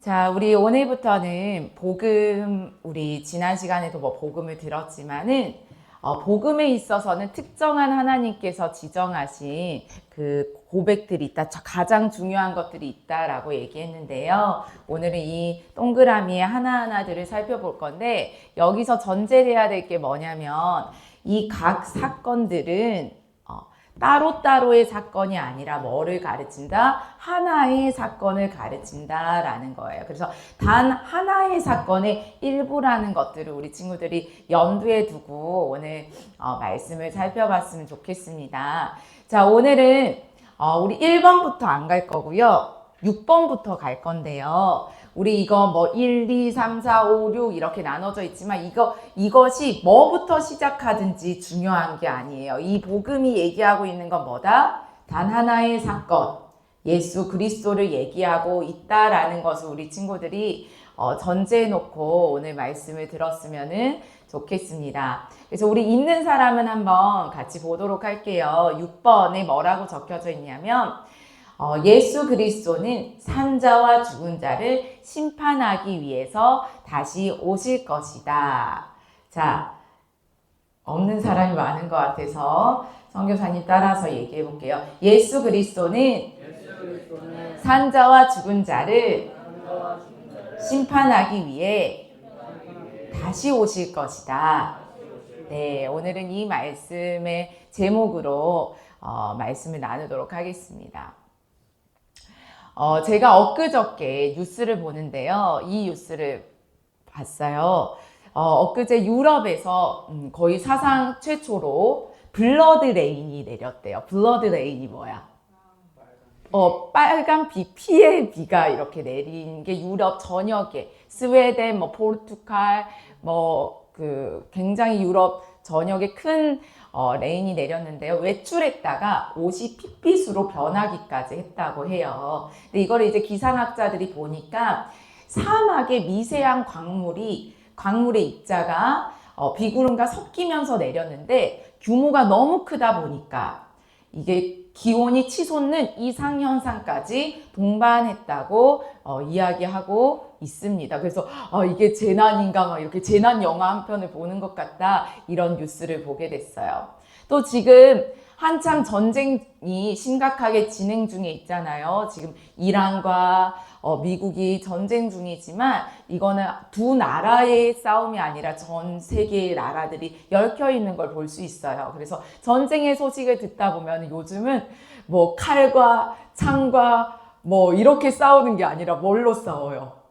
자, 우리 오늘부터는 복음, 우리 지난 시간에도 복음을 들었지만은, 복음에 있어서는 특정한 하나님께서 지정하신 그 고백들이 있다. 가장 중요한 것들이 있다라고 얘기했는데요. 오늘은 이 동그라미의 하나하나들을 살펴볼 건데, 여기서 전제해야 될 게 뭐냐면, 이 각 사건들은 따로따로의 사건이 아니라 뭐를 가르친다? 하나의 사건을 가르친다라는 거예요. 그래서 단 하나의 사건의 일부라는 것들을 우리 친구들이 염두에 두고 오늘 말씀을 살펴봤으면 좋겠습니다. 자, 오늘은 우리 1번부터 안 갈 거고요. 6번부터 갈 건데요. 우리 이거 뭐 1, 2, 3, 4, 5, 6 이렇게 나눠져 있지만 이것이 뭐부터 시작하든지 중요한 게 아니에요. 이 복음이 얘기하고 있는 건 뭐다? 단 하나의 사건, 예수 그리스도를 얘기하고 있다라는 것을 우리 친구들이 전제해 놓고 오늘 말씀을 들었으면 좋겠습니다. 그래서 우리 있는 사람은 한번 같이 보도록 할게요. 6번에 뭐라고 적혀져 있냐면 예수 그리스도는 산자와 죽은 자를 심판하기 위해서 다시 오실 것이다. 자, 없는 사람이 많은 것 같아서 선교사님 따라서 얘기해 볼게요. 예수 그리스도는 산자와 죽은 자를 심판하기 위해 다시 오실 것이다. 네, 오늘은 이 말씀의 제목으로 말씀을 나누도록 하겠습니다. 제가 엊그저께 뉴스를 보는데요. 이 뉴스를 봤어요. 엊그제 유럽에서 거의 사상 최초로 블러드 레인이 내렸대요. 블러드 레인이 뭐야? 빨간 피의 비가 이렇게 내린 게 유럽 전역에 스웨덴, 포르투갈, 굉장히 유럽 전역에 큰 레인이 내렸는데요. 외출했다가 옷이 핏빛으로 변하기까지 했다고 해요. 근데 이걸 이제 기상학자들이 보니까 사막의 미세한 광물의 입자가 비구름과 섞이면서 내렸는데 규모가 너무 크다 보니까 이게 기온이 치솟는 이상현상까지 동반했다고 이야기하고 있습니다. 그래서 이게 재난인가 막 이렇게 재난 영화 한 편을 보는 것 같다 이런 뉴스를 보게 됐어요. 또 지금 한참 전쟁이 심각하게 진행 중에 있잖아요. 지금 이란과 미국이 전쟁 중이지만 이거는 두 나라의 싸움이 아니라 전 세계의 나라들이 얽혀 있는 걸 볼 수 있어요. 그래서 전쟁의 소식을 듣다 보면 요즘은 뭐 칼과 창과 뭐 이렇게 싸우는 게 아니라 뭘로 싸워요?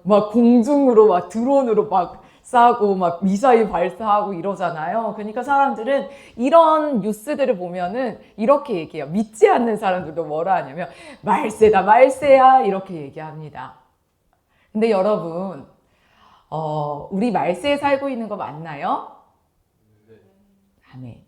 막 공중으로 막 드론으로 막 싸고 막 미사일 발사하고 이러잖아요. 그러니까 사람들은 이런 뉴스들을 보면은 이렇게 얘기해요. 믿지 않는 사람들도 뭐라 하냐면 말세다 말세야 이렇게 얘기합니다. 근데 여러분 우리 말세에 살고 있는 거 맞나요? 아멘.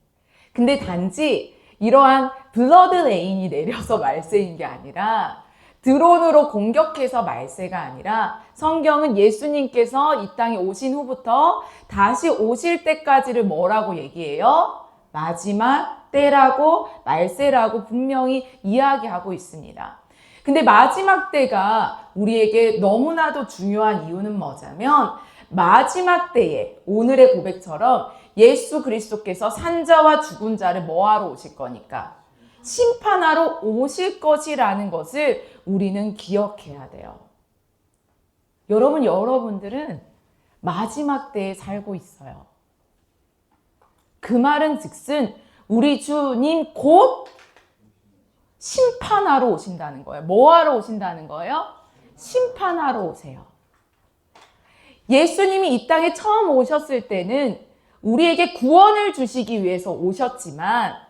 근데 단지 이러한 블러드 레인이 내려서 말세인 게 아니라 드론으로 공격해서 말세가 아니라 성경은 예수님께서 이 땅에 오신 후부터 다시 오실 때까지를 뭐라고 얘기해요? 마지막 때라고 말세라고 분명히 이야기하고 있습니다. 근데 마지막 때가 우리에게 너무나도 중요한 이유는 뭐냐면 마지막 때에 오늘의 고백처럼 예수 그리스도께서 산자와 죽은 자를 뭐하러 오실 거니까? 심판하러 오실 것이라는 것을 우리는 기억해야 돼요. 여러분들은 마지막 때에 살고 있어요. 그 말은 즉슨 우리 주님 곧 심판하러 오신다는 거예요. 뭐하러 오신다는 거예요? 심판하러 오세요. 예수님이 이 땅에 처음 오셨을 때는 우리에게 구원을 주시기 위해서 오셨지만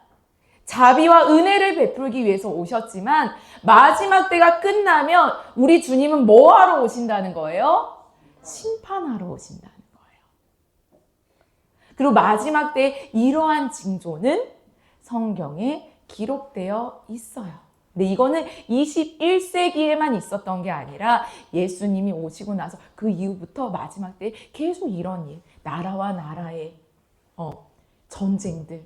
자비와 은혜를 베풀기 위해서 오셨지만 마지막 때가 끝나면 우리 주님은 뭐하러 오신다는 거예요? 심판하러 오신다는 거예요. 그리고 마지막 때 이러한 징조는 성경에 기록되어 있어요. 근데 이거는 21세기에만 있었던 게 아니라 예수님이 오시고 나서 그 이후부터 마지막 때 계속 이런 일, 나라와 나라의 전쟁들,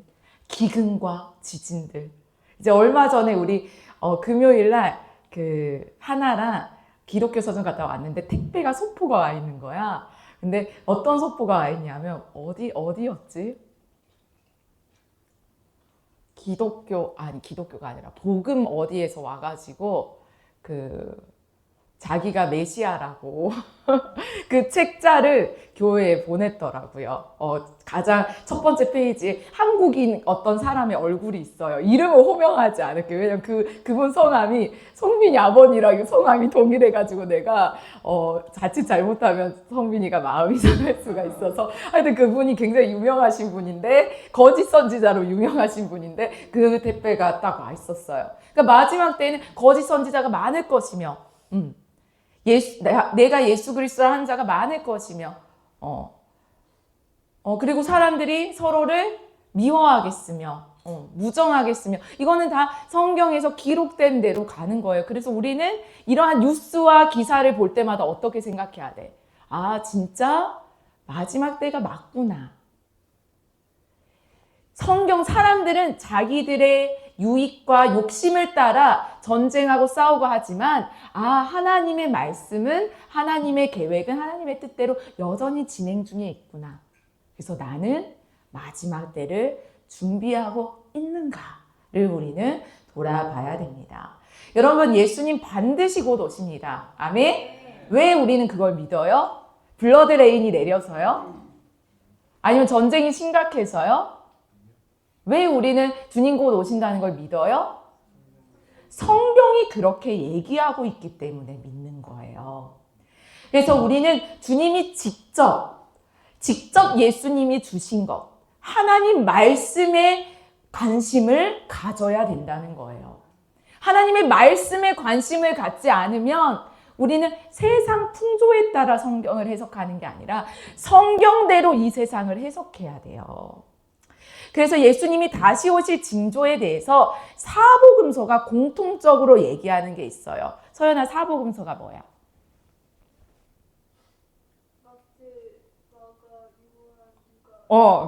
기근과 지진들. 이제 얼마 전에 우리 금요일 날 그 하나랑 기독교 서점 갔다 왔는데 택배가 소포가 와 있는 거야. 근데 어떤 소포가 와 있냐면 어디였지? 기독교가 아니라 복음 어디에서 와가지고 자기가 메시아라고 그 책자를 교회에 보냈더라고요. 가장 첫 번째 페이지에 한국인 어떤 사람의 얼굴이 있어요. 이름을 호명하지 않을게요. 왜냐면 그분 성함이 성민이 아버님이랑 성함이 동일해가지고 내가 자칫 잘못하면 성민이가 마음이 상할 수가 있어서 하여튼 그분이 굉장히 유명하신 분인데 거짓 선지자로 유명하신 분인데 그 택배가 딱 와 있었어요. 그러니까 마지막 때에는 거짓 선지자가 많을 것이며 내가 예수 그리스도를 한 자가 많을 것이며 그리고 사람들이 서로를 미워하겠으며 무정하겠으며 이거는 다 성경에서 기록된 대로 가는 거예요. 그래서 우리는 이러한 뉴스와 기사를 볼 때마다 어떻게 생각해야 돼? 아, 진짜 마지막 때가 맞구나. 성경 사람들은 자기들의 유익과 욕심을 따라 전쟁하고 싸우고 하지만 하나님의 말씀은, 하나님의 계획은 하나님의 뜻대로 여전히 진행 중에 있구나. 그래서 나는 마지막 때를 준비하고 있는가를 우리는 돌아봐야 됩니다. 여러분, 예수님 반드시 곧 오십니다. 아멘? 왜 우리는 그걸 믿어요? 블러드 레인이 내려서요? 아니면 전쟁이 심각해서요? 왜 우리는 주님 곧 오신다는 걸 믿어요? 성경이 그렇게 얘기하고 있기 때문에 믿는 거예요. 그래서 우리는 주님이 직접 예수님이 주신 것, 하나님 말씀에 관심을 가져야 된다는 거예요. 하나님의 말씀에 관심을 갖지 않으면 우리는 세상 풍조에 따라 성경을 해석하는 게 아니라 성경대로 이 세상을 해석해야 돼요. 그래서 예수님이 다시 오실 징조에 대해서 사복음서가 공통적으로 얘기하는 게 있어요. 서연아, 사복음서가 뭐야?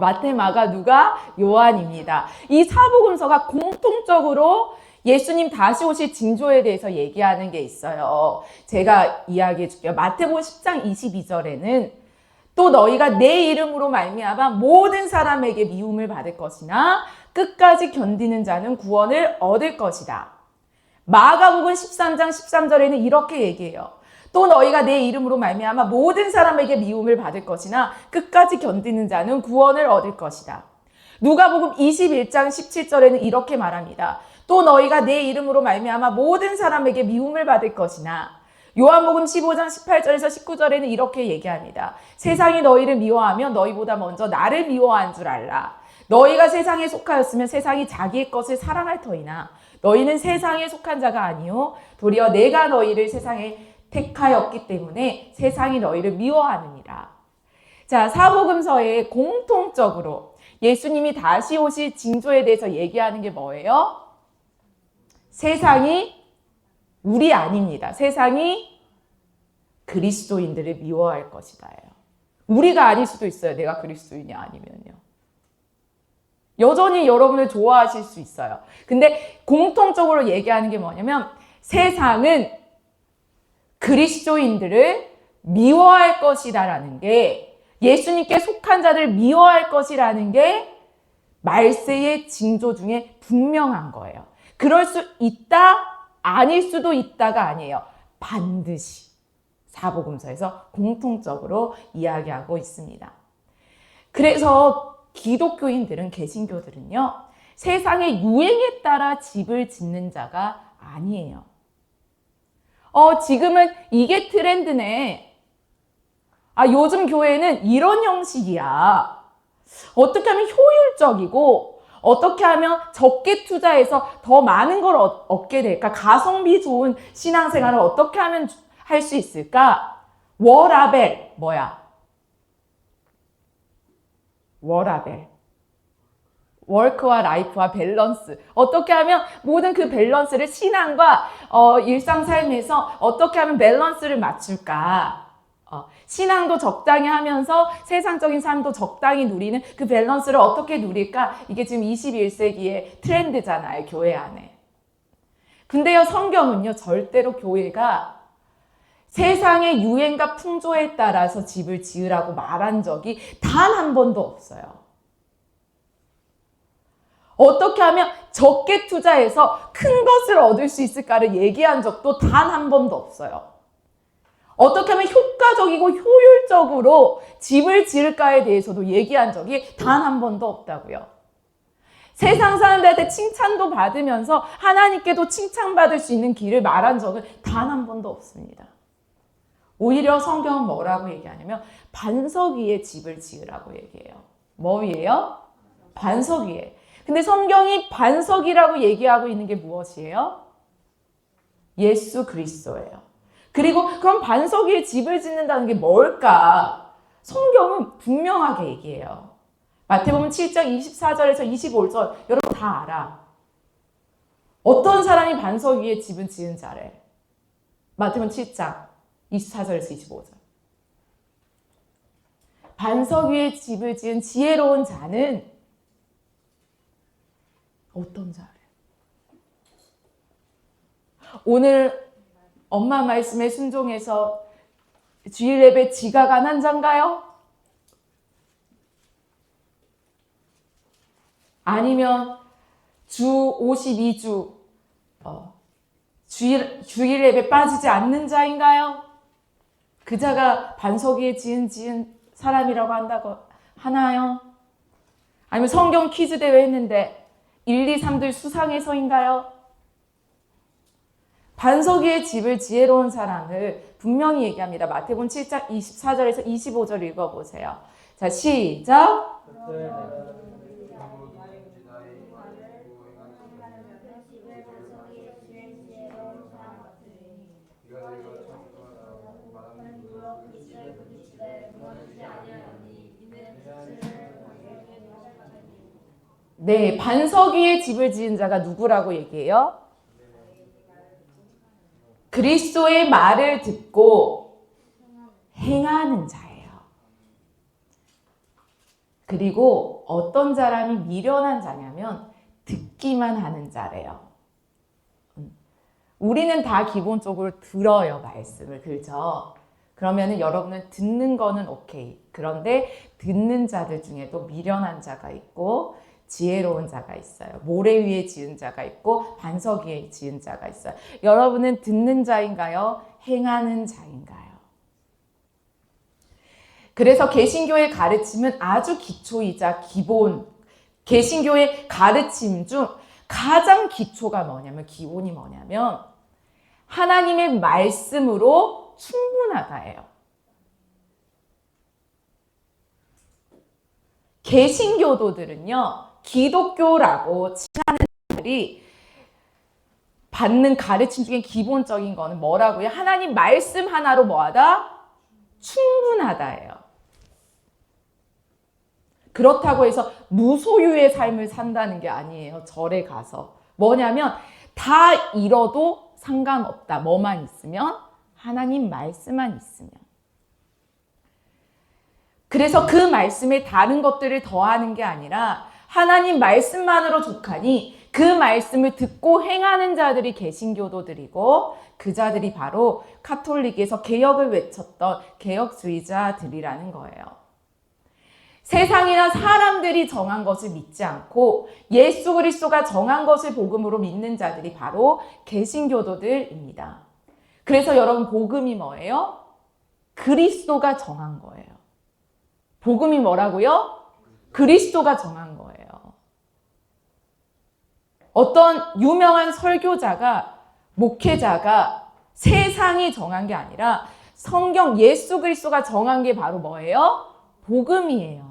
마태, 마가, 누가, 요한입니다. 이 사복음서가 공통적으로 예수님 다시 오실 징조에 대해서 얘기하는 게 있어요. 제가 이야기해 줄게요. 마태복음 10장 22절에는 또 너희가 내 이름으로 말미암아 모든 사람에게 미움을 받을 것이나 끝까지 견디는 자는 구원을 얻을 것이다. 마가복음 13장 13절에는 이렇게 얘기해요. 또 너희가 내 이름으로 말미암아 모든 사람에게 미움을 받을 것이나 끝까지 견디는 자는 구원을 얻을 것이다. 누가복음 21장 17절에는 이렇게 말합니다. 또 너희가 내 이름으로 말미암아 모든 사람에게 미움을 받을 것이나 요한복음 15장 18절에서 19절에는 이렇게 얘기합니다. 세상이 너희를 미워하면 너희보다 먼저 나를 미워한 줄 알라. 너희가 세상에 속하였으면 세상이 자기의 것을 사랑할 터이나 너희는 세상에 속한 자가 아니요 도리어 내가 너희를 세상에 택하였기 때문에 세상이 너희를 미워하느니라. 자, 사복음서에 공통적으로 예수님이 다시 오실 징조에 대해서 얘기하는 게 뭐예요? 세상이 우리 아닙니다. 세상이 그리스도인들을 미워할 것이다요. 우리가 아닐 수도 있어요. 내가 그리스도인이 아니면요. 여전히 여러분을 좋아하실 수 있어요. 근데 공통적으로 얘기하는 게 뭐냐면 세상은 그리스도인들을 미워할 것이다라는 게, 예수님께 속한 자를 미워할 것이라는 게 말세의 징조 중에 분명한 거예요. 그럴 수 있다, 아닐 수도 있다가 아니에요. 반드시 사복음서에서 공통적으로 이야기하고 있습니다. 그래서 기독교인들은, 개신교들은요, 세상의 유행에 따라 집을 짓는 자가 아니에요. 지금은 이게 트렌드네. 요즘 교회는 이런 형식이야. 어떻게 하면 효율적이고 어떻게 하면 적게 투자해서 더 많은 걸 얻게 될까? 가성비 좋은 신앙생활을 어떻게 하면 할 수 있을까? 워라벨 뭐야? 워라벨. 워크와 라이프와 밸런스. 어떻게 하면 모든 그 밸런스를 신앙과 일상 삶에서 어떻게 하면 밸런스를 맞출까? 신앙도 적당히 하면서 세상적인 삶도 적당히 누리는 그 밸런스를 어떻게 누릴까? 이게 지금 21세기의 트렌드잖아요, 교회 안에. 근데요, 성경은요, 절대로 교회가 세상의 유행과 풍조에 따라서 집을 지으라고 말한 적이 단 한 번도 없어요. 어떻게 하면 적게 투자해서 큰 것을 얻을 수 있을까를 얘기한 적도 단 한 번도 없어요. 어떻게 하면 효과적이고 효율적으로 집을 지을까에 대해서도 얘기한 적이 단 한 번도 없다고요. 세상 사람들한테 칭찬도 받으면서 하나님께도 칭찬받을 수 있는 길을 말한 적은 단 한 번도 없습니다. 오히려 성경은 뭐라고 얘기하냐면 반석 위에 집을 지으라고 얘기해요. 뭐 위에요? 반석 위에. 근데 성경이 반석이라고 얘기하고 있는 게 무엇이에요? 예수 그리스도예요. 그리고 그럼 반석 위에 집을 짓는다는 게 뭘까? 성경은 분명하게 얘기해요. 마태복음 7장 24절에서 25절 여러분 다 알아. 어떤 사람이 반석 위에 집을 지은 자래? 마태복음 7장 24절에서 25절. 반석 위에 집을 지은 지혜로운 자는 어떤 자래? 오늘 엄마 말씀에 순종해서 주일 예배 지각 안 한 자인가요? 아니면 주 52주 주일 예배 빠지지 않는 자인가요? 그 자가 반석 위에 지은 사람이라고 한다고 하나요? 아니면 성경 퀴즈 대회 했는데 1, 2, 3들 수상해서인가요? 반석 위에 집을 지혜로운 사람을 분명히 얘기합니다. 마태복음 7장 24절에서 25절 읽어보세요. 자, 시작. 네, 반석 위에 집을 지은 자가 누구라고 얘기해요? 그리스도의 말을 듣고 행하는 자예요. 그리고 어떤 사람이 미련한 자냐면 듣기만 하는 자래요. 우리는 다 기본적으로 들어요, 말씀을. 그렇죠? 그러면 여러분은 듣는 거는 오케이. 그런데 듣는 자들 중에도 미련한 자가 있고 지혜로운 자가 있어요. 모래 위에 지은 자가 있고 반석 위에 지은 자가 있어요. 여러분은 듣는 자인가요? 행하는 자인가요? 그래서 개신교의 가르침은 아주 기초이자 기본, 개신교의 가르침 중 가장 기초가 뭐냐면, 기본이 뭐냐면 하나님의 말씀으로 충분하다예요. 개신교도들은요, 기독교라고 칭하는 자들이 받는 가르침 중에 기본적인 거는 뭐라고요? 하나님 말씀 하나로 뭐하다? 충분하다예요. 그렇다고 해서 무소유의 삶을 산다는 게 아니에요. 절에 가서. 뭐냐면 다 잃어도 상관없다. 뭐만 있으면? 하나님 말씀만 있으면. 그래서 그 말씀에 다른 것들을 더하는 게 아니라 하나님 말씀만으로 족하니 그 말씀을 듣고 행하는 자들이 개신교도들이고 그 자들이 바로 카톨릭에서 개혁을 외쳤던 개혁주의자들이라는 거예요. 세상이나 사람들이 정한 것을 믿지 않고 예수 그리스도가 정한 것을 복음으로 믿는 자들이 바로 개신교도들입니다. 그래서 여러분, 복음이 뭐예요? 그리스도가 정한 거예요. 복음이 뭐라고요? 그리스도가 정한 거예요. 어떤 유명한 설교자가, 목회자가 세상이 정한 게 아니라 성경 예수 그리스도가 정한 게 바로 뭐예요? 복음이에요.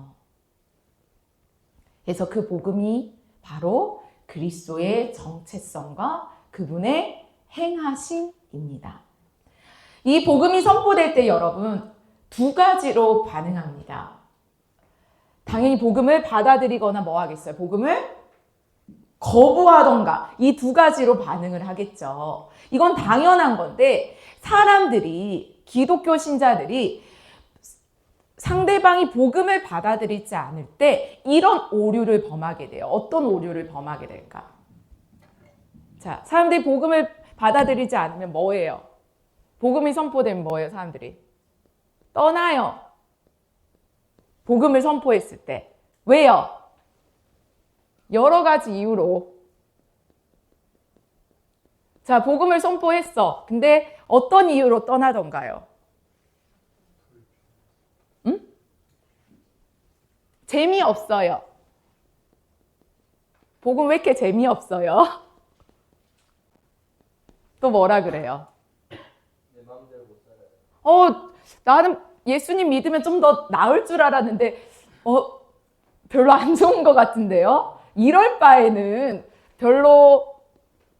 그래서 그 복음이 바로 그리스도의 정체성과 그분의 행하심입니다. 이 복음이 선포될 때 여러분, 두 가지로 반응합니다. 당연히 복음을 받아들이거나 뭐 하겠어요? 복음을 거부하던가, 이 두 가지로 반응을 하겠죠. 이건 당연한 건데, 사람들이, 기독교 신자들이 상대방이 복음을 받아들이지 않을 때 이런 오류를 범하게 돼요. 어떤 오류를 범하게 될까? 자, 사람들이 복음을 받아들이지 않으면 뭐예요? 복음이 선포되면 뭐예요, 사람들이? 떠나요. 복음을 선포했을 때. 왜요? 여러 가지 이유로. 자, 복음을 선포했어. 근데 어떤 이유로 떠나던가요? 응? 재미없어요. 복음 왜 이렇게 재미없어요? 또 뭐라 그래요? 내 마음대로 못 살아요. 나는 예수님 믿으면 좀 더 나을 줄 알았는데, 별로 안 좋은 것 같은데요? 이럴 바에는 별로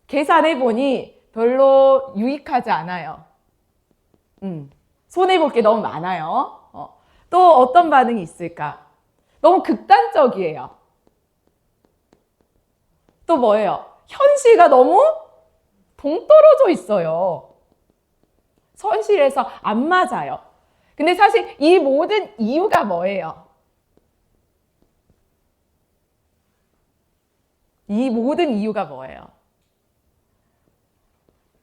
계산해보니 별로 유익하지 않아요. 손해볼 게 너무 많아요. 또 어떤 반응이 있을까? 너무 극단적이에요. 또 뭐예요? 현실과 너무 동떨어져 있어요. 현실에서 안 맞아요. 근데 사실 이 모든 이유가 뭐예요? 이 모든 이유가 뭐예요?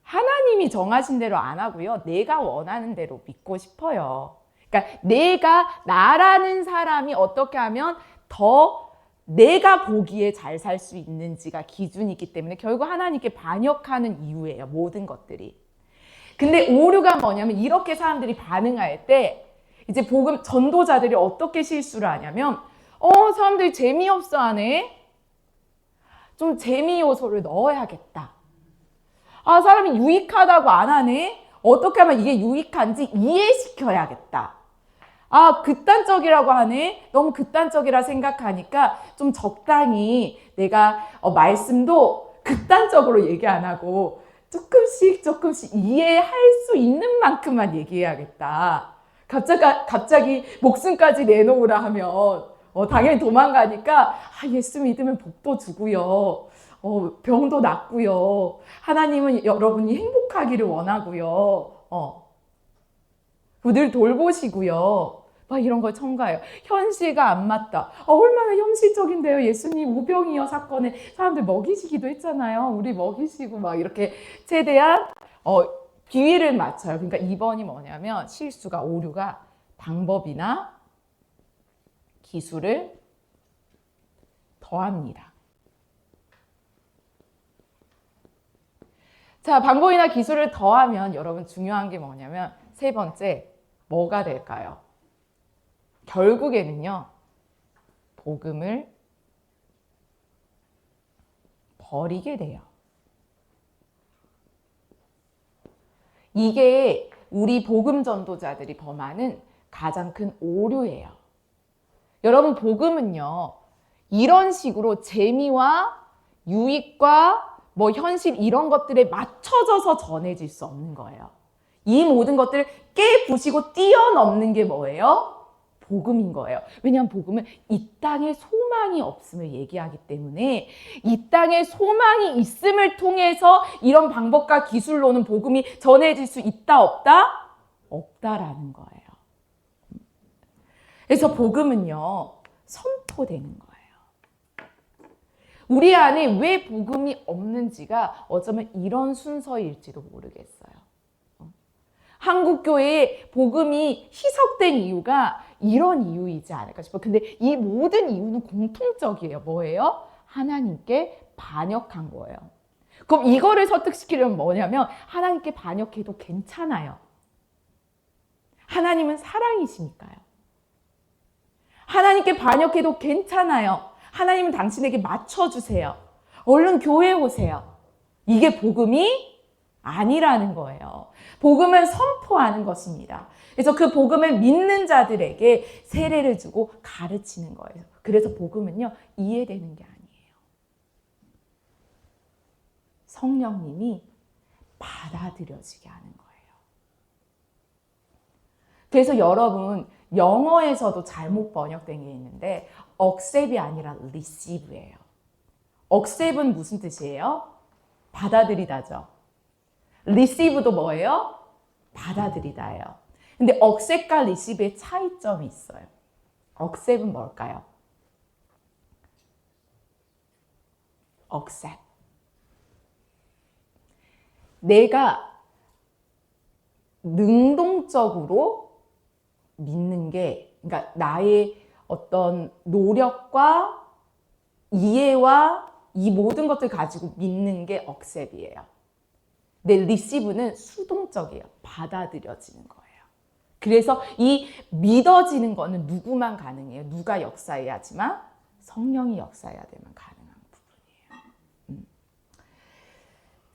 하나님이 정하신 대로 안 하고요. 내가 원하는 대로 믿고 싶어요. 그러니까 내가 나라는 사람이 어떻게 하면 더 내가 보기에 잘 살 수 있는지가 기준이기 때문에 결국 하나님께 반역하는 이유예요. 모든 것들이. 근데 오류가 뭐냐면 이렇게 사람들이 반응할 때 이제 복음 전도자들이 어떻게 실수를 하냐면 사람들이 재미없어 하네. 좀 재미 요소를 넣어야겠다. 사람이 유익하다고 안 하네. 어떻게 하면 이게 유익한지 이해시켜야겠다. 극단적이라고 하네. 너무 극단적이라 생각하니까 좀 적당히 내가 말씀도 극단적으로 얘기 안 하고 조금씩 이해할 수 있는 만큼만 얘기해야겠다. 갑자기 목숨까지 내놓으라 하면 당연히 도망가니까 예수 믿으면 복도 주고요. 병도 낫고요. 하나님은 여러분이 행복하기를 원하고요. 늘 돌보시고요. 막 이런 걸 첨가해요. 현실과 안 맞다. 얼마나 현실적인데요. 예수님 우병이어 사건에 사람들 먹이시기도 했잖아요. 우리 먹이시고 막 이렇게 최대한 비위를 맞춰요. 그러니까 2번이 뭐냐면 실수가 오류가 방법이나 기술을 더합니다. 자, 방법이나 기술을 더하면 여러분 중요한 게 뭐냐면 세 번째 뭐가 될까요? 결국에는요, 복음을 버리게 돼요. 이게 우리 복음 전도자들이 범하는 가장 큰 오류예요. 여러분, 복음은요, 이런 식으로 재미와 유익과 현실 이런 것들에 맞춰져서 전해질 수 없는 거예요. 이 모든 것들을 깨부시고 뛰어넘는 게 뭐예요? 복음인 거예요. 왜냐하면 복음은 이 땅에 소망이 없음을 얘기하기 때문에 이 땅에 소망이 있음을 통해서 이런 방법과 기술로는 복음이 전해질 수 있다 없다? 없다라는 거예요. 그래서 복음은요, 선포되는 거예요. 우리 안에 왜 복음이 없는지가 어쩌면 이런 순서일지도 모르겠어요. 한국교회에 복음이 희석된 이유가 이런 이유이지 않을까 싶어요. 근데 이 모든 이유는 공통적이에요. 뭐예요? 하나님께 반역한 거예요. 그럼 이거를 설득시키려면 뭐냐면 하나님께 반역해도 괜찮아요. 하나님은 사랑이시니까요. 하나님께 반역해도 괜찮아요. 하나님은 당신에게 맞춰주세요. 얼른 교회에 오세요. 이게 복음이 아니라는 거예요. 복음을 선포하는 것입니다. 그래서 그 복음을 믿는 자들에게 세례를 주고 가르치는 거예요. 그래서 복음은요, 이해되는 게 아니에요. 성령님이 받아들여지게 하는 거예요. 그래서 여러분, 영어에서도 잘못 번역된 게 있는데 accept이 아니라 receive예요. accept은 무슨 뜻이에요? 받아들이다죠. receive도 뭐예요? 받아들이다예요. 근데 accept과 receive의 차이점이 있어요. accept은 뭘까요? accept. 내가 능동적으로 믿는 게, 그러니까 나의 어떤 노력과 이해와 이 모든 것들 가지고 믿는 게 억셉이에요. 내 리시브는 수동적이에요. 받아들여지는 거예요. 그래서 이 믿어지는 거는 누구만 가능해요? 누가 역사해야지만? 성령이 역사해야 되면 가능한 부분이에요.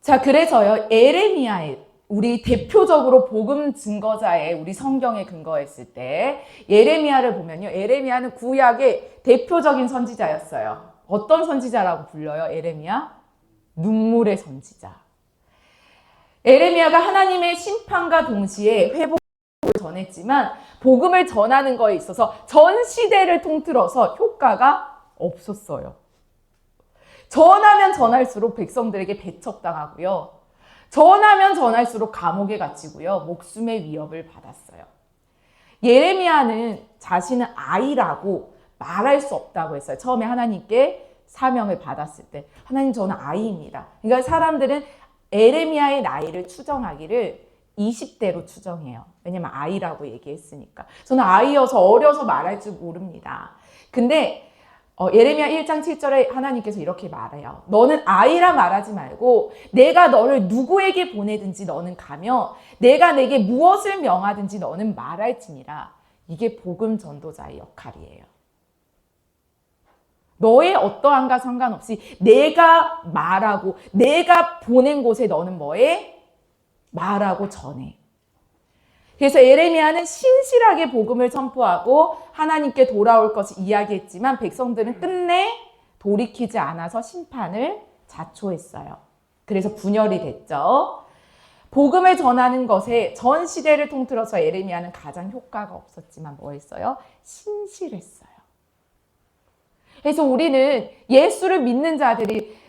자, 그래서요, 에레미야의 우리 대표적으로 복음 증거자의 우리 성경에 근거했을 때 예레미야를 보면요. 예레미야는 구약의 대표적인 선지자였어요. 어떤 선지자라고 불려요? 예레미야? 눈물의 선지자. 예레미야가 하나님의 심판과 동시에 회복을 전했지만 복음을 전하는 거에 있어서 전 시대를 통틀어서 효과가 없었어요. 전하면 전할수록 백성들에게 배척당하고요. 전하면 전할수록 감옥에 갇히고요. 목숨의 위협을 받았어요. 예레미야는 자신은 아이라고 말할 수 없다고 했어요. 처음에 하나님께 사명을 받았을 때 하나님 저는 아이입니다. 그러니까 사람들은 예레미야의 나이를 추정하기를 20대로 추정해요. 왜냐면 아이라고 얘기했으니까. 저는 아이여서 어려서 말할 줄 모릅니다. 근데 예레미야 1장 7절에 하나님께서 이렇게 말해요. 너는 아이라 말하지 말고 내가 너를 누구에게 보내든지 너는 가며 내가 내게 무엇을 명하든지 너는 말할지니라. 이게 복음 전도자의 역할이에요. 너의 어떠한가 상관없이 내가 말하고 내가 보낸 곳에 너는 뭐해? 말하고 전해. 그래서 예레미야는 신실하게 복음을 선포하고 하나님께 돌아올 것을 이야기했지만 백성들은 끝내 돌이키지 않아서 심판을 자초했어요. 그래서 분열이 됐죠. 복음을 전하는 것에 전 시대를 통틀어서 예레미야는 가장 효과가 없었지만 뭐 했어요? 신실했어요. 그래서 우리는 예수를 믿는 자들이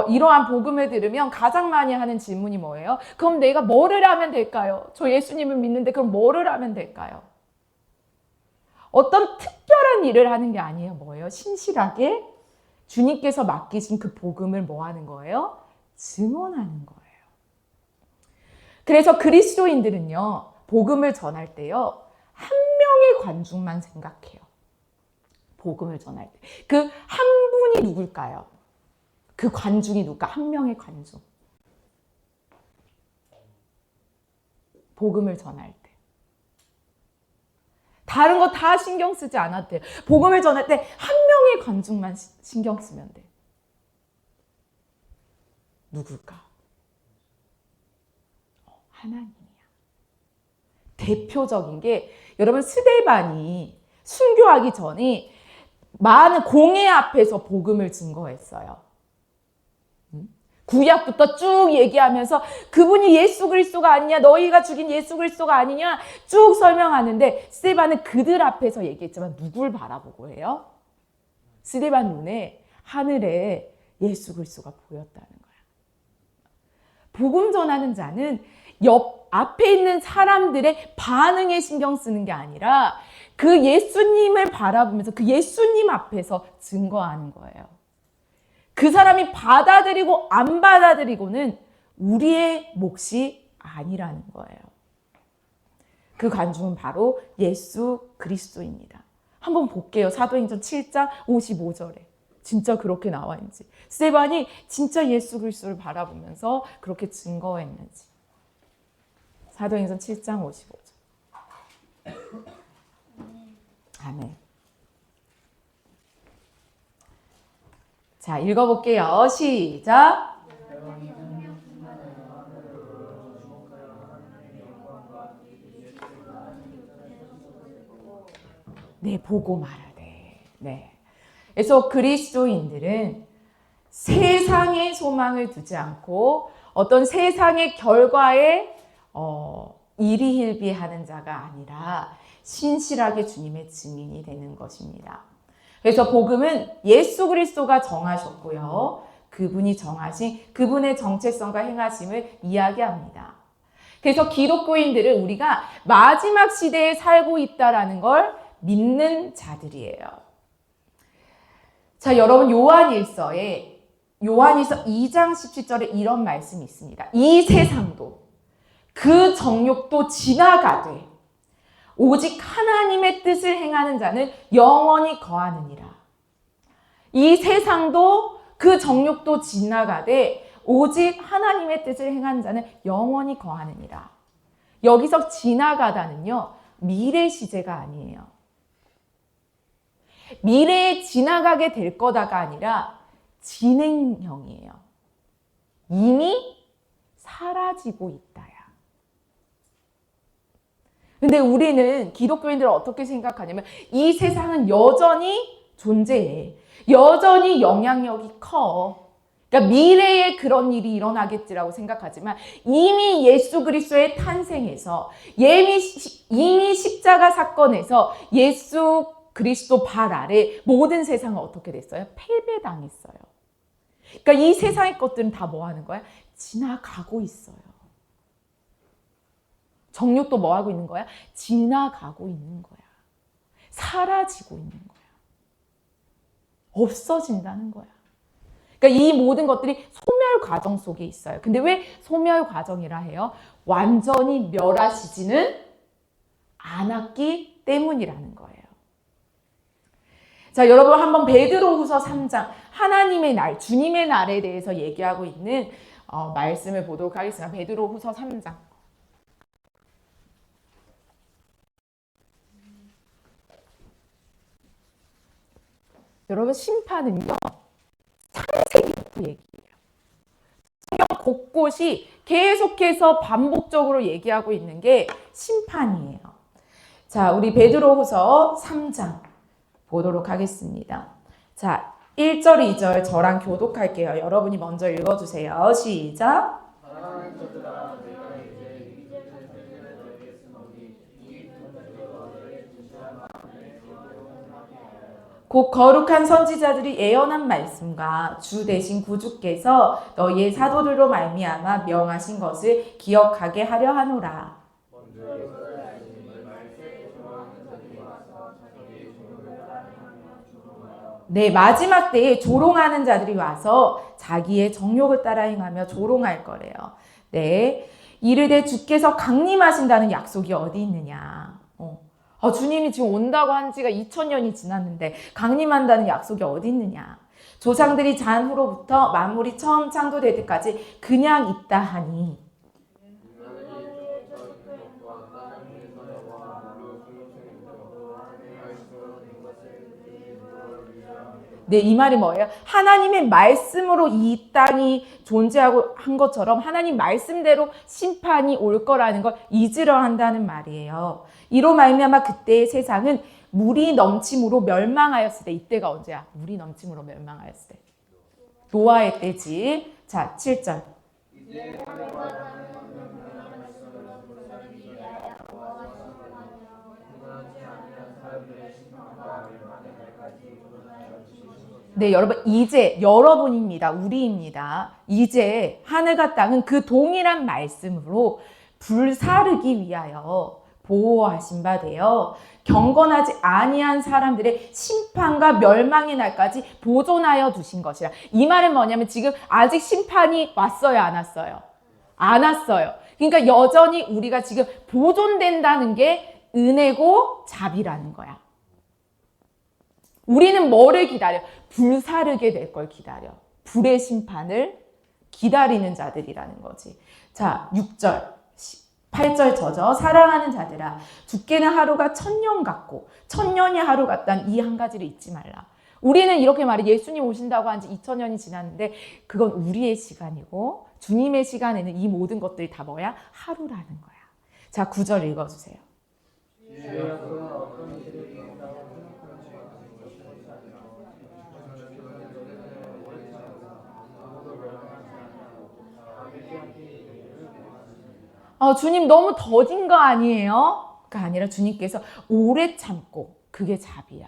이러한 복음을 들으면 가장 많이 하는 질문이 뭐예요? 그럼 내가 뭐를 하면 될까요? 저 예수님을 믿는데 그럼 뭐를 하면 될까요? 어떤 특별한 일을 하는 게 아니에요. 뭐예요? 신실하게 주님께서 맡기신 그 복음을 뭐 하는 거예요? 증언하는 거예요. 그래서 그리스도인들은요, 복음을 전할 때요, 한 명의 관중만 생각해요. 복음을 전할 때. 그 한 분이 누굴까요? 그 관중이 누굴까? 한 명의 관중. 복음을 전할 때. 다른 거 다 신경 쓰지 않아도 돼요. 복음을 전할 때 한 명의 관중만 신경 쓰면 돼요. 누굴까? 하나님이야. 대표적인 게 여러분 스데반이 순교하기 전에 많은 공회 앞에서 복음을 증거했어요. 구약부터 쭉 얘기하면서 그분이 예수 그리스도가 아니냐, 너희가 죽인 예수 그리스도가 아니냐 쭉 설명하는데 스데반은 그들 앞에서 얘기했지만 누굴 바라보고 해요? 스데반 눈에 하늘에 예수 그리스도가 보였다는 거야. 복음 전하는 자는 앞에 있는 사람들의 반응에 신경 쓰는 게 아니라 그 예수님을 바라보면서 그 예수님 앞에서 증거하는 거예요. 그 사람이 받아들이고 안 받아들이고는 우리의 몫이 아니라는 거예요. 그 관중은 바로 예수 그리스도입니다. 한번 볼게요. 사도행전 7장 55절에. 진짜 그렇게 나와 있는지. 스데반이 진짜 예수 그리스도를 바라보면서 그렇게 증거했는지. 사도행전 7장 55절. 아멘. 자, 읽어볼게요. 시작. 네, 보고 말하되. 네. 그래서 그리스도인들은 세상의 소망을 두지 않고 어떤 세상의 결과에 일희일비하는 자가 아니라 신실하게 주님의 증인이 되는 것입니다. 그래서 복음은 예수 그리스도가 정하셨고요. 그분이 정하신 그분의 정체성과 행하심을 이야기합니다. 그래서 기독교인들은 우리가 마지막 시대에 살고 있다라는 걸 믿는 자들이에요. 자, 여러분 요한일서 2장 17절에 이런 말씀이 있습니다. 이 세상도 그 정욕도 지나가되 오직 하나님의 뜻을 행하는 자는 영원히 거하느니라. 이 세상도 그 정욕도 지나가되 오직 하나님의 뜻을 행하는 자는 영원히 거하느니라. 여기서 지나가다는요, 미래 시제가 아니에요. 미래에 지나가게 될 거다가 아니라 진행형이에요. 이미 사라지고 있다야. 근데 우리는 기독교인들은 어떻게 생각하냐면 이 세상은 여전히 존재해. 여전히 영향력이 커. 그러니까 미래에 그런 일이 일어나겠지라고 생각하지만 이미 예수 그리스도의 탄생에서 이미 십자가 사건에서 예수 그리스도 발 아래 모든 세상은 어떻게 됐어요? 패배당했어요. 그러니까 이 세상의 것들은 다 뭐 하는 거야? 지나가고 있어요. 정욕도 뭐 하고 있는 거야? 지나가고 있는 거야. 사라지고 있는 거야. 없어진다는 거야. 그러니까 이 모든 것들이 소멸 과정 속에 있어요. 근데 왜 소멸 과정이라 해요? 완전히 멸하시지는 않았기 때문이라는 거예요. 자, 여러분 한번 베드로후서 3장 하나님의 날, 주님의 날에 대해서 얘기하고 있는 말씀을 보도록 하겠습니다. 베드로후서 3장. 여러분 심판은요, 창세기부터 얘기해요. 성경 곳곳이 계속해서 반복적으로 얘기하고 있는 게 심판이에요. 자, 우리 베드로후서 3장 보도록 하겠습니다. 자, 1절, 2절 저랑 교독할게요. 여러분이 먼저 읽어주세요. 시작. 곧 거룩한 선지자들이 예언한 말씀과 주 대신 구주께서 너희의 사도들로 말미암아 명하신 것을 기억하게 하려 하노라. 네, 마지막 때에 조롱하는 자들이 와서 자기의 정욕을 따라 행하며 조롱할 거래요. 네, 이르되 주께서 강림하신다는 약속이 어디 있느냐. 주님이 지금 온다고 한 지가 2000년이 지났는데 강림한다는 약속이 어디 있느냐. 조상들이 잔 후로부터 만물이 처음 창조될 때까지 그냥 있다 하니. 네, 이 말이 뭐예요? 하나님의 말씀으로 이 땅이 존재하고 한 것처럼 하나님 말씀대로 심판이 올 거라는 걸 잊으려 한다는 말이에요. 이로 말미암아 그때의 세상은 물이 넘침으로 멸망하였을 때, 이때가 언제야? 물이 넘침으로 멸망하였을 때. 노아의 때지. 자, 7절. 네, 여러분, 이제 여러분입니다. 우리입니다. 이제 하늘과 땅은 그 동일한 말씀으로 불사르기 위하여 보호하신 바 되어 경건하지 아니한 사람들의 심판과 멸망의 날까지 보존하여 두신 것이라. 이 말은 뭐냐면 지금 아직 심판이 왔어요, 안 왔어요? 안 왔어요. 그러니까 여전히 우리가 지금 보존된다는 게 은혜고 자비라는 거야. 우리는 뭐를 기다려? 불사르게 될 걸 기다려. 불의 심판을 기다리는 자들이라는 거지. 자, 6절, 8절 저저 사랑하는 자들아 죽게는 하루가 1000년 같고 1000년이 하루 같다는 이 한 가지를 잊지 말라. 우리는 이렇게 말해. 예수님 오신다고 한 지 2000년이 지났는데 그건 우리의 시간이고 주님의 시간에는 이 모든 것들이 다 뭐야? 하루라는 거야. 자, 9절 읽어주세요. 주님 너무 더딘 거 아니에요? 가 아니라 주님께서 오래 참고 그게 자비야.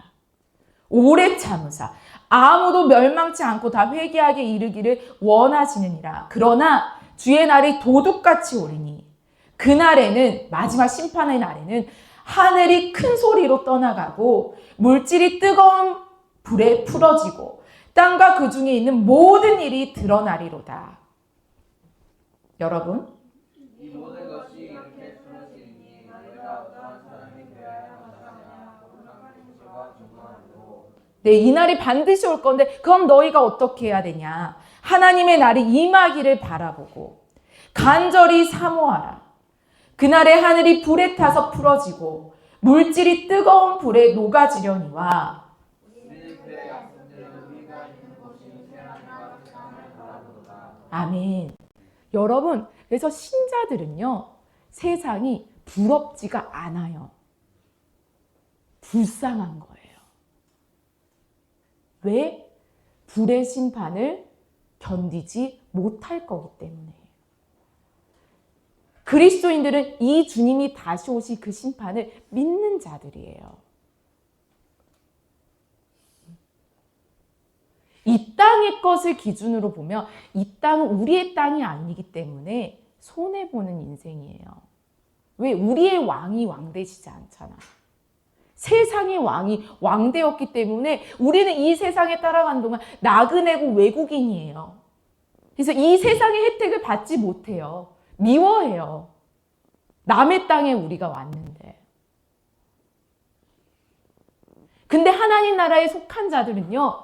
오래 참으사 아무도 멸망치 않고 다 회개하게 이르기를 원하시느니라. 그러나 주의 날이 도둑같이 오리니 그날에는, 마지막 심판의 날에는 하늘이 큰 소리로 떠나가고 물질이 뜨거운 불에 풀어지고 땅과 그 중에 있는 모든 일이 드러나리로다. 여러분, 이 모든 것이 네, 이 날이 반드시 올 건데 그럼 너희가 어떻게 해야 되냐? 하나님의 날이 임하기를 바라보고 간절히 사모하라. 그날에 하늘이 불에 타서 풀어지고 물질이 뜨거운 불에 녹아지려니와. 아멘. 여러분, 그래서 신자들은요, 세상이 부럽지가 않아요. 불쌍한 거예요. 왜? 불의 심판을 견디지 못할 거기 때문에. 그리스도인들은 이 주님이 다시 오실 그 심판을 믿는 자들이에요. 이 땅의 것을 기준으로 보면 이 땅은 우리의 땅이 아니기 때문에 손해보는 인생이에요. 왜? 우리의 왕이 왕되시지 않잖아. 세상의 왕이 왕되었기 때문에 우리는 이 세상에 따라가는 동안 나그네고 외국인이에요. 그래서 이 세상의 혜택을 받지 못해요. 미워해요. 남의 땅에 우리가 왔는데. 근데 하나님 나라에 속한 자들은요,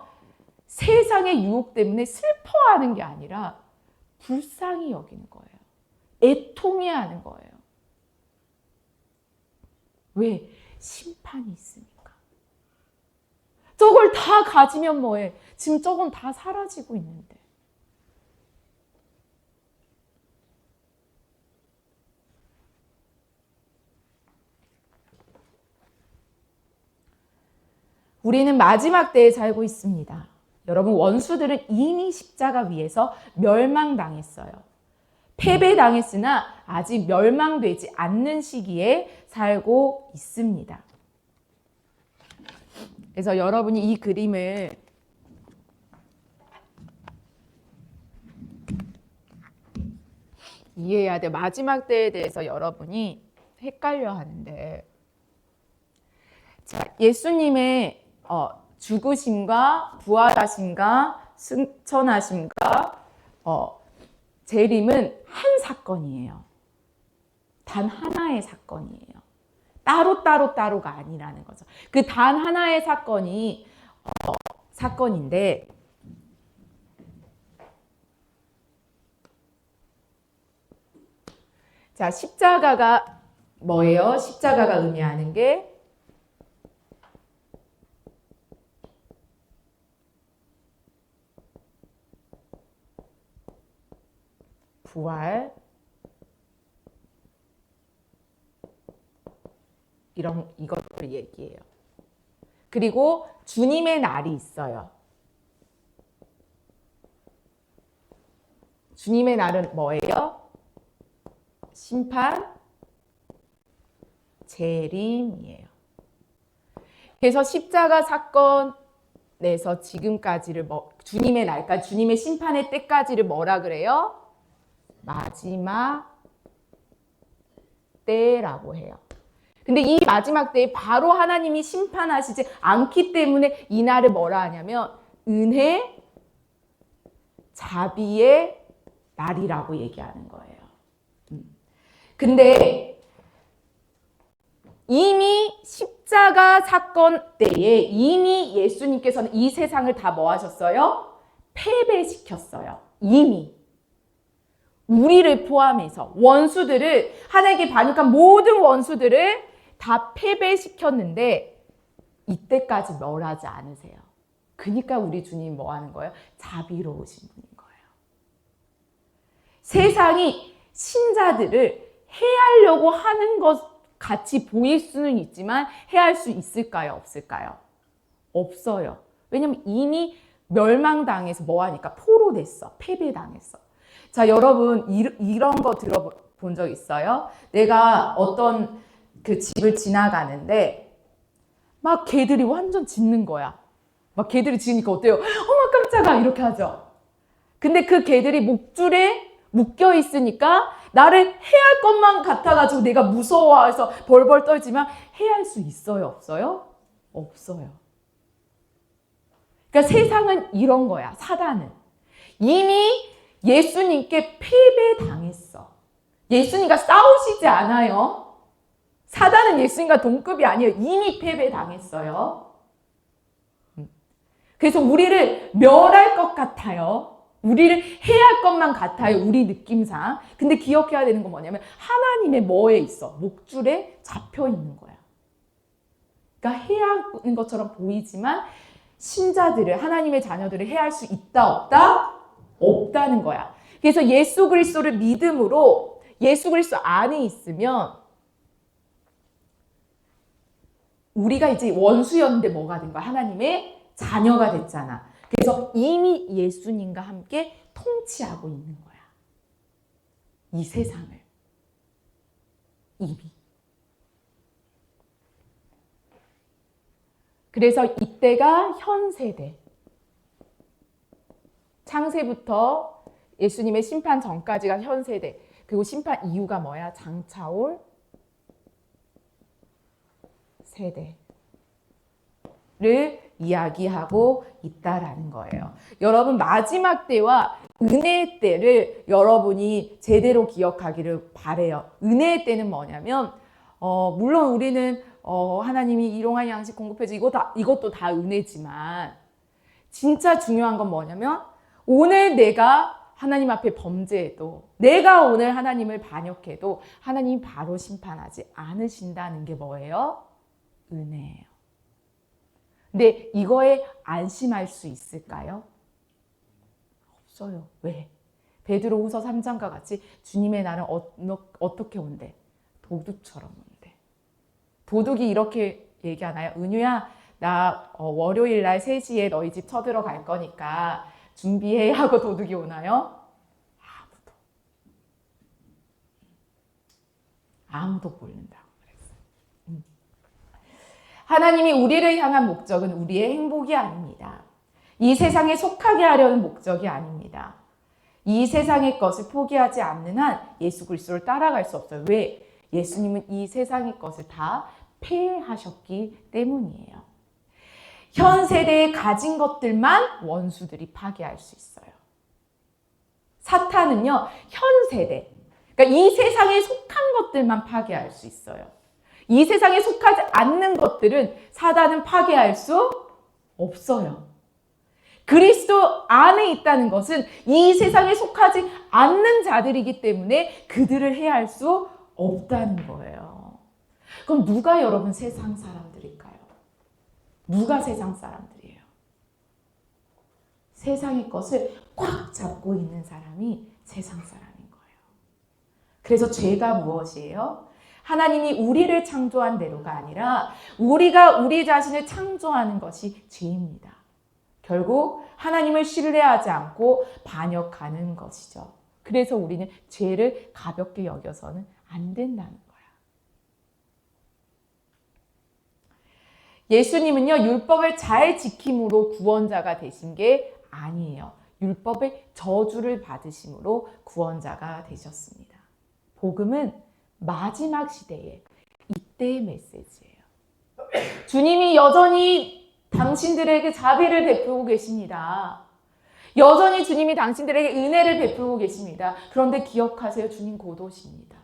세상의 유혹 때문에 슬퍼하는 게 아니라 불쌍히 여기는 거예요. 애통해하는 거예요. 왜? 심판이 있으니까. 저걸 다 가지면 뭐해? 지금 저건 다 사라지고 있는데. 우리는 마지막 때에 살고 있습니다. 여러분, 원수들은 이미 십자가 위에서 멸망당했어요. 패배당했으나 아직 멸망되지 않는 시기에 살고 있습니다. 그래서 여러분이 이 그림을 이해해야 돼요. 마지막 때에 대해서 여러분이 헷갈려 하는데, 자, 예수님의 죽으심과 부활하심과 승천하심과 재림은 한 사건이에요. 단 하나의 사건이에요. 따로가 아니라는 거죠. 그 단 하나의 사건이 사건인데, 자, 십자가가 뭐예요? 십자가가 의미하는 게 부활, 이것을 얘기해요. 그리고 주님의 날이 있어요. 주님의 날은 뭐예요? 심판, 재림이에요. 그래서 십자가 사건에서 지금까지를 주님의 날까지, 주님의 심판의 때까지를 뭐라 그래요? 마지막 때라고 해요. 근데 이 마지막 때에 바로 하나님이 심판하시지 않기 때문에 이 날을 뭐라 하냐면 은혜, 자비의 날이라고 얘기하는 거예요. 근데 이미 십자가 사건 때에 이미 예수님께서는 이 세상을 다 뭐 하셨어요? 패배시켰어요. 이미. 우리를 포함해서 원수들을, 하나님께 반역한 모든 원수들을 다 패배시켰는데 이때까지 멸하지 않으세요. 그러니까 우리 주님 뭐 하는 거예요? 자비로우신 분인 거예요. 세상이 신자들을 해하려고 하는 것 같이 보일 수는 있지만 해할 수 있을까요? 없을까요? 없어요. 왜냐면 이미 멸망당해서 뭐 하니까 포로됐어. 패배당했어. 자, 여러분 이런 거 들어본 적 있어요? 내가 어떤 그 집을 지나가는데 막 개들이 완전 짖는 거야. 막 개들이 짖으니까 어때요? 어머 깜짝아 이렇게 하죠. 근데 그 개들이 목줄에 묶여 있으니까 나를 해할 것만 같아가지고 내가 무서워해서 벌벌 떨지만 해할 수 있어요? 없어요? 없어요. 그러니까 세상은 이런 거야. 사단은. 이미 예수님께 패배당했어. 예수님과 싸우시지 않아요. 사단은 예수님과 동급이 아니에요. 이미 패배당했어요. 그래서 우리를 멸할 것 같아요. 우리를 해야 할 것만 같아요. 우리 느낌상. 근데 기억해야 되는 건 뭐냐면 하나님의 뭐에 있어? 목줄에 잡혀 있는 거야. 그러니까 해야 하는 것처럼 보이지만 신자들을, 하나님의 자녀들을 해야 할 수 있다 없다? 없다는 거야. 그래서 예수 그리스도를 믿음으로 예수 그리스도 안에 있으면 우리가 이제 원수였는데 뭐가 된 거야? 하나님의 자녀가 됐잖아. 그래서 이미 예수님과 함께 통치하고 있는 거야. 이 세상을. 이미. 그래서 이때가 현 세대. 창세부터 예수님의 심판 전까지가 현 세대. 그리고 심판 이후가 뭐야? 장차올 세대를 이야기하고 있다라는 거예요. 여러분 마지막 때와 은혜의 때를 여러분이 제대로 기억하기를 바래요. 은혜의 때는 뭐냐면 물론 우리는 하나님이 일용할 양식 공급해줘 이것도 다 은혜지만 진짜 중요한 건 뭐냐면 오늘 내가 하나님 앞에 범죄해도 내가 오늘 하나님을 반역해도 하나님이 바로 심판하지 않으신다는 게 뭐예요? 은혜예요. 근데 이거에 안심할 수 있을까요? 없어요. 왜? 베드로후서 3장과 같이 주님의 날은 어떻게 온대? 도둑처럼 온대. 도둑이 이렇게 얘기하나요? 은유야, 나 월요일 날 3시에 너희 집 쳐들어갈 거니까 준비해 하고 도둑이 오나요? 아무도 모른다고 그랬어요. 하나님이 우리를 향한 목적은 우리의 행복이 아닙니다. 이 세상에 속하게 하려는 목적이 아닙니다. 이 세상의 것을 포기하지 않는 한 예수 그리스도를 따라갈 수 없어요. 왜? 예수님은 이 세상의 것을 다 폐하셨기 때문이에요. 현 세대에 가진 것들만 원수들이 파괴할 수 있어요. 사탄은요, 현 세대, 그러니까 이 세상에 속한 것들만 파괴할 수 있어요. 이 세상에 속하지 않는 것들은 사단은 파괴할 수 없어요. 그리스도 안에 있다는 것은 이 세상에 속하지 않는 자들이기 때문에 그들을 해할 수 없다는 거예요. 그럼 누가 여러분 세상 사람들일까요? 누가 세상 사람들이에요? 세상의 것을 꽉 잡고 있는 사람이 세상 사람인 거예요. 그래서 죄가 무엇이에요? 하나님이 우리를 창조한 대로가 아니라 우리가 우리 자신을 창조하는 것이 죄입니다. 결국 하나님을 신뢰하지 않고 반역하는 것이죠. 그래서 우리는 죄를 가볍게 여겨서는 안 된다는 거야. 예수님은요, 율법을 잘 지킴으로 구원자가 되신 게 아니에요. 율법의 저주를 받으심으로 구원자가 되셨습니다. 복음은 마지막 시대에 이때의 메시지예요. 주님이 여전히 당신들에게 자비를 베풀고 계십니다. 여전히 주님이 당신들에게 은혜를 베풀고 계십니다. 그런데 기억하세요. 주님 곧 오십니다.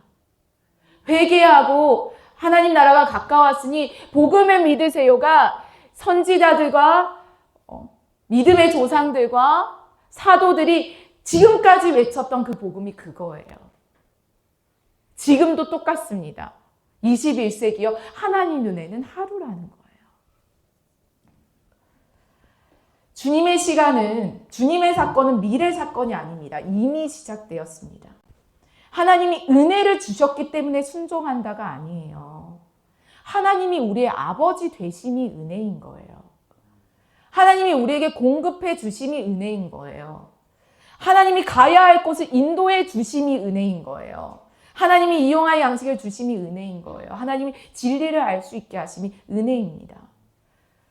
회개하고 하나님 나라가 가까웠으니 복음을 믿으세요가 선지자들과 믿음의 조상들과 사도들이 지금까지 외쳤던 그 복음이 그거예요. 지금도 똑같습니다. 21세기요. 하나님 눈에는 하루라는 거예요. 주님의 시간은, 주님의 사건은 미래 사건이 아닙니다. 이미 시작되었습니다. 하나님이 은혜를 주셨기 때문에 순종한다가 아니에요. 하나님이 우리의 아버지 되심이 은혜인 거예요. 하나님이 우리에게 공급해 주심이 은혜인 거예요. 하나님이 가야 할 곳을 인도해 주심이 은혜인 거예요. 하나님이 이용할 양식을 주심이 은혜인 거예요. 하나님이 진리를 알 수 있게 하심이 은혜입니다.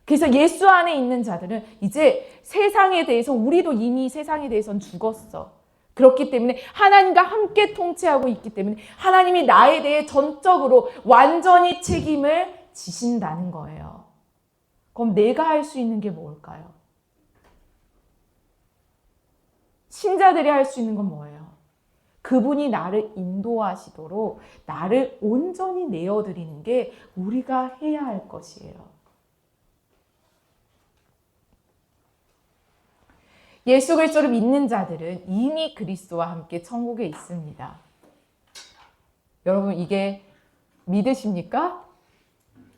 그래서 예수 안에 있는 자들은 이제 세상에 대해서, 우리도 이미 세상에 대해서는 죽었어. 그렇기 때문에 하나님과 함께 통치하고 있기 때문에 하나님이 나에 대해 전적으로 완전히 책임을 지신다는 거예요. 그럼 내가 할 수 있는 게 뭘까요? 신자들이 할 수 있는 건 뭐예요? 그분이 나를 인도하시도록 나를 온전히 내어드리는 게 우리가 해야 할 것이에요. 예수 그리스도를 믿는 자들은 이미 그리스도와 함께 천국에 있습니다. 여러분 이게 믿으십니까?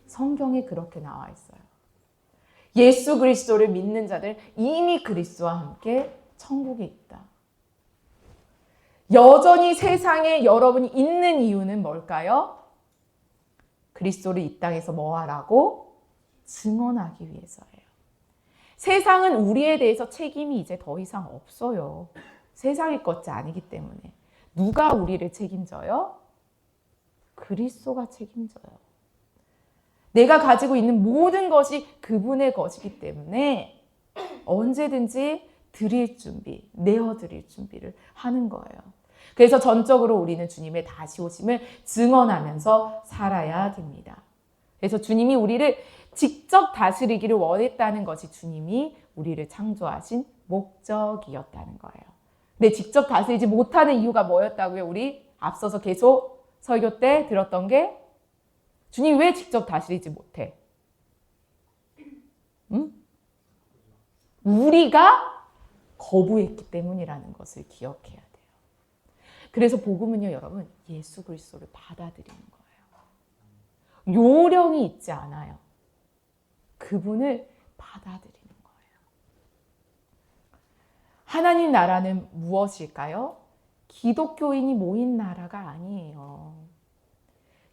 성경에 그렇게 나와 있어요. 예수 그리스도를 믿는 자들 이미 그리스도와 함께 천국에 있다. 여전히 세상에 여러분이 있는 이유는 뭘까요? 그리스도를 이 땅에서 뭐 하라고? 증언하기 위해서예요. 세상은 우리에 대해서 책임이 이제 더 이상 없어요. 세상의 것이 아니기 때문에. 누가 우리를 책임져요? 그리스도가 책임져요. 내가 가지고 있는 모든 것이 그분의 것이기 때문에 언제든지 드릴 준비, 내어드릴 준비를 하는 거예요. 그래서 전적으로 우리는 주님의 다시 오심을 증언하면서 살아야 됩니다. 그래서 주님이 우리를 직접 다스리기를 원했다는 것이 주님이 우리를 창조하신 목적이었다는 거예요. 근데 직접 다스리지 못하는 이유가 뭐였다고요? 우리 앞서서 계속 설교 때 들었던 게 주님이 왜 직접 다스리지 못해? 응? 우리가 거부했기 때문이라는 것을 기억해야 돼요. 그래서 복음은요, 여러분, 예수 그리스도를 받아들이는 거예요. 요령이 있지 않아요. 그분을 받아들이는 거예요. 하나님 나라는 무엇일까요? 기독교인이 모인 나라가 아니에요.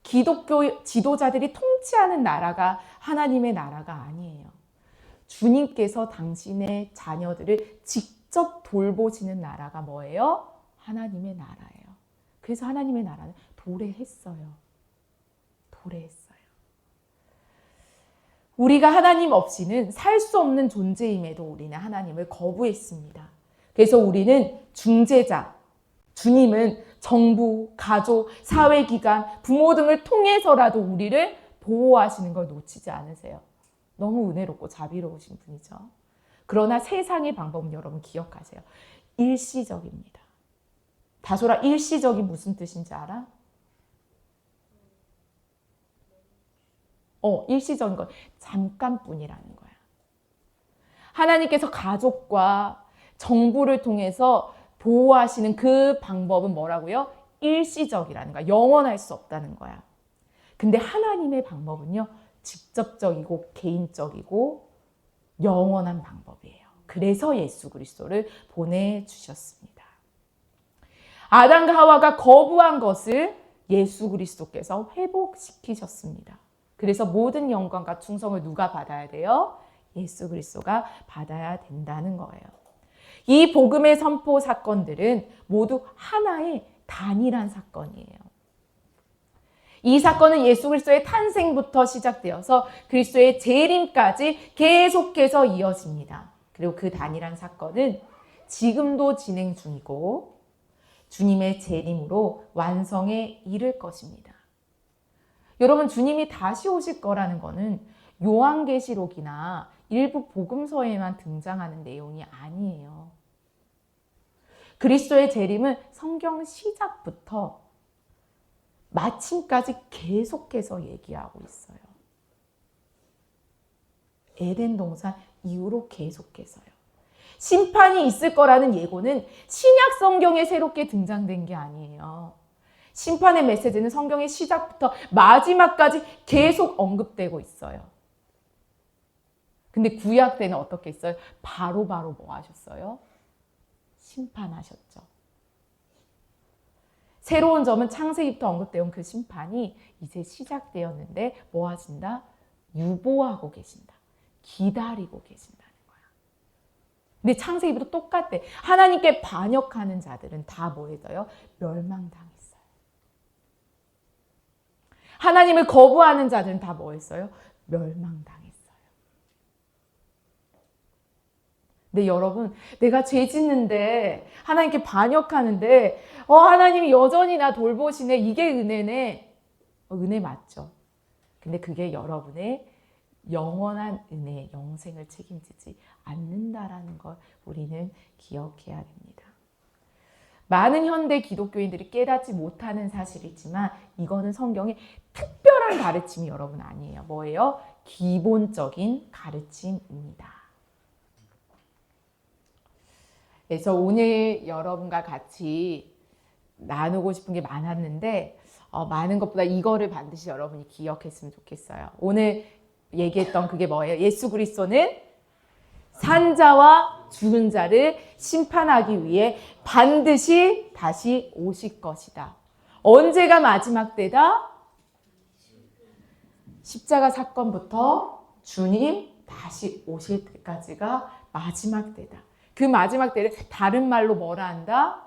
기독교 지도자들이 통치하는 나라가 하나님의 나라가 아니에요. 주님께서 당신의 자녀들을 직접 돌보시는 나라가 뭐예요? 하나님의 나라예요. 그래서 하나님의 나라는 도래했어요. 도래했어요. 우리가 하나님 없이는 살 수 없는 존재임에도 우리는 하나님을 거부했습니다. 그래서 우리는 중재자, 주님은 정부, 가족, 사회기관, 부모 등을 통해서라도 우리를 보호하시는 걸 놓치지 않으세요. 너무 은혜롭고 자비로우신 분이죠. 그러나 세상의 방법은 여러분 기억하세요. 일시적입니다. 다소라 일시적이 무슨 뜻인지 알아? 일시적인 건 잠깐뿐이라는 거야. 하나님께서 가족과 정부를 통해서 보호하시는 그 방법은 뭐라고요? 일시적이라는 거야. 영원할 수 없다는 거야. 근데 하나님의 방법은요, 직접적이고 개인적이고 영원한 방법이에요. 그래서 예수 그리스도를 보내주셨습니다. 아담과 하와가 거부한 것을 예수 그리스도께서 회복시키셨습니다. 그래서 모든 영광과 충성을 누가 받아야 돼요? 예수 그리스도가 받아야 된다는 거예요. 이 복음의 선포 사건들은 모두 하나의 단일한 사건이에요. 이 사건은 예수 그리스도의 탄생부터 시작되어서 그리스도의 재림까지 계속해서 이어집니다. 그리고 그 단일한 사건은 지금도 진행 중이고 주님의 재림으로 완성에 이를 것입니다. 여러분, 주님이 다시 오실 거라는 거는 요한계시록이나 일부 복음서에만 등장하는 내용이 아니에요. 그리스도의 재림은 성경 시작부터 마침까지 계속해서 얘기하고 있어요. 에덴 동산 이후로 계속해서요. 심판이 있을 거라는 예고는 신약 성경에 새롭게 등장된 게 아니에요. 심판의 메시지는 성경의 시작부터 마지막까지 계속 언급되고 있어요. 근데 구약 때는 어떻게 했어요? 바로바로 뭐 하셨어요? 심판하셨죠. 새로운 점은 창세기부터 언급되어 온 그 심판이 이제 시작되었는데 뭐 하신다? 유보하고 계신다. 기다리고 계신다는 거야. 근데 창세기부터 똑같대. 하나님께 반역하는 자들은 다 뭐 해서요? 멸망당했어요. 하나님을 거부하는 자들은 다 뭐 했어요? 멸망당했어요. 근데 여러분, 내가 죄 짓는데 하나님께 반역하는데 하나님이 여전히 나 돌보시네. 이게 은혜네. 은혜 맞죠. 근데 그게 여러분의 영원한 은혜, 영생을 책임지지 않는다라는 걸 우리는 기억해야 됩니다. 많은 현대 기독교인들이 깨닫지 못하는 사실이지만 이거는 성경의 특별한 가르침이 여러분 아니에요. 뭐예요? 기본적인 가르침입니다. 그래서 오늘 여러분과 같이 나누고 싶은 게 많았는데 많은 것보다 이거를 반드시 여러분이 기억했으면 좋겠어요. 오늘 얘기했던 그게 뭐예요? 예수 그리스도는 산자와 죽은 자를 심판하기 위해 반드시 다시 오실 것이다. 언제가 마지막 때다? 십자가 사건부터 주님 다시 오실 때까지가 마지막 때다. 그 마지막 때를 다른 말로 뭐라 한다?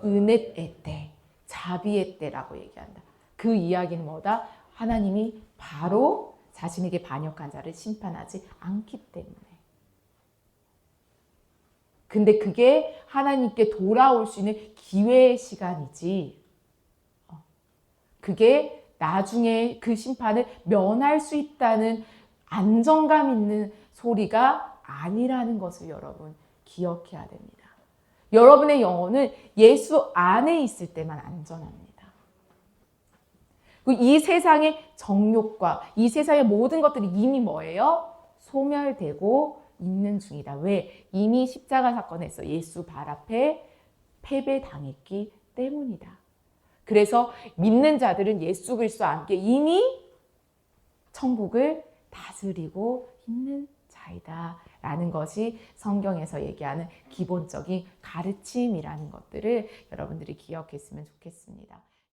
은혜의 때, 자비의 때라고 얘기한다. 그 이야기는 뭐다? 하나님이 바로 자신에게 반역한 자를 심판하지 않기 때문에. 근데 그게 하나님께 돌아올 수 있는 기회의 시간이지. 그게 나중에 그 심판을 면할 수 있다는 안정감 있는 소리가 아니라는 것을 여러분 기억해야 됩니다. 여러분의 영혼은 예수 안에 있을 때만 안전합니다. 이 세상의 정욕과 이 세상의 모든 것들이 이미 뭐예요? 소멸되고 있는 중이다. 왜? 이미 십자가 사건에서 예수 발 앞에 패배당했기 때문이다. 그래서 믿는 자들은 예수 그리스도와 함께 이미 천국을 다스리고 있는 자이다 라는 것이 성경에서 얘기하는 기본적인 가르침이라는 것들을 여러분들이 기억했으면 좋겠습니다.